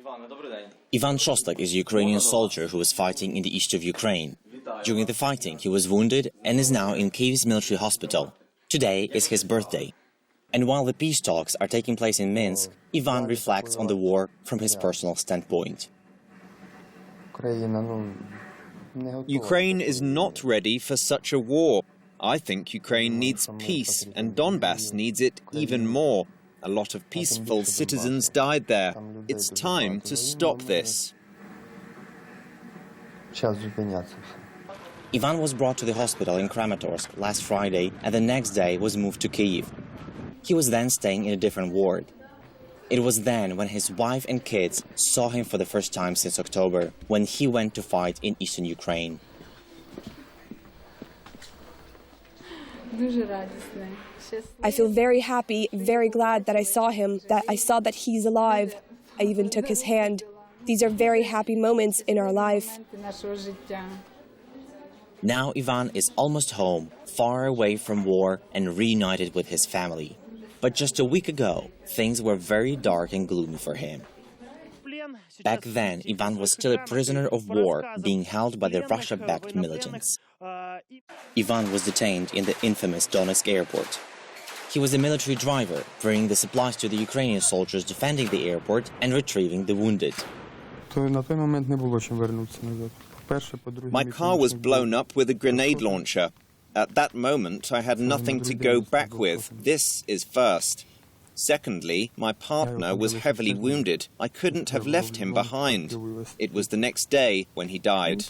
Ivan Shostak is a Ukrainian soldier who was fighting in the east of Ukraine. During the fighting, he was wounded and is now in Kyiv's military hospital. Today is his birthday. And while the peace talks are taking place in Minsk, Ivan reflects on the war from his personal standpoint. Ukraine is not ready for such a war. I think Ukraine needs peace, and Donbass needs it even more. A lot of peaceful citizens died there. It's time to stop this. Ivan was brought to the hospital in Kramatorsk last Friday and the next day was moved to Kyiv. He was then staying in a different ward. It was then when his wife and kids saw him for the first time since October, when he went to fight in eastern Ukraine. I feel very happy, very glad that I saw him, that I saw that he's alive. I even took his hand. These are very happy moments in our life. Now Ivan is almost home, far away from war and reunited with his family. But just a week ago, things were very dark and gloomy for him. Back then, Ivan was still a prisoner of war, being held by the Russia-backed militants. Ivan was detained in the infamous Donetsk airport. He was a military driver, bringing the supplies to the Ukrainian soldiers defending the airport and retrieving the wounded. My car was blown up with a grenade launcher. At that moment, I had nothing to go back with. This is first. Secondly, my partner was heavily wounded. I couldn't have left him behind. It was the next day when he died.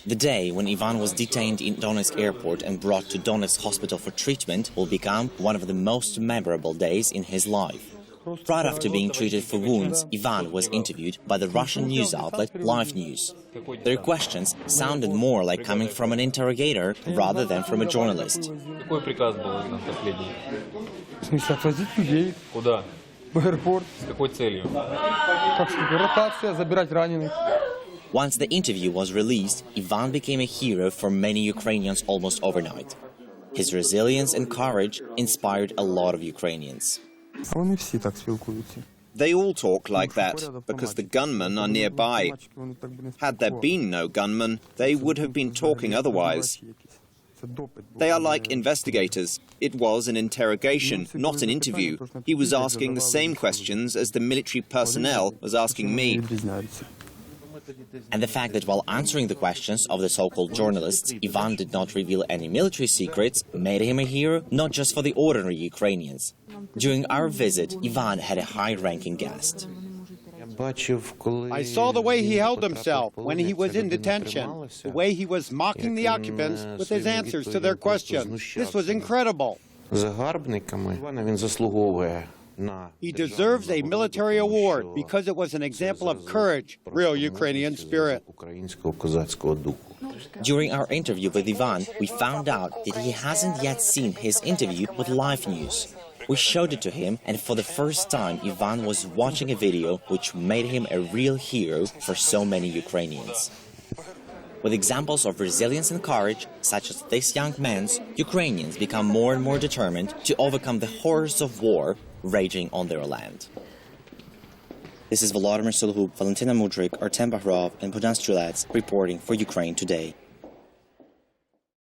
The day when Ivan was detained in Donetsk airport and brought to Donetsk hospital for treatment will become one of the most memorable days in his life. Right after being treated for wounds, Ivan was interviewed by the Russian news outlet Live News. Their questions sounded more like coming from an interrogator rather than from a journalist. Once the interview was released, Ivan became a hero for many Ukrainians almost overnight. His resilience and courage inspired a lot of Ukrainians. They all talk like that, because the gunmen are nearby. Had there been no gunmen, they would have been talking otherwise. They are like investigators. It was an interrogation, not an interview. He was asking the same questions as the military personnel was asking me. And the fact that while answering the questions of the so-called journalists, Ivan did not reveal any military secrets made him a hero not just for the ordinary Ukrainians. During our visit, Ivan had a high-ranking guest. I saw the way he held himself when he was in detention, the way he was mocking the occupants with his answers to their questions. This was incredible. He deserves a military award because it was an example of courage, real Ukrainian spirit. During our interview with Ivan, we found out that he hasn't yet seen his interview with Live News. We showed it to him, and for the first time, Ivan was watching a video which made him a real hero for so many Ukrainians. With examples of resilience and courage, such as this young man's, Ukrainians become more and more determined to overcome the horrors of war raging on their land. This is Volodymyr Sulhub, Valentina Mudryk, Artem Bahrov, and Bogdan Strelets reporting for Ukraine Today.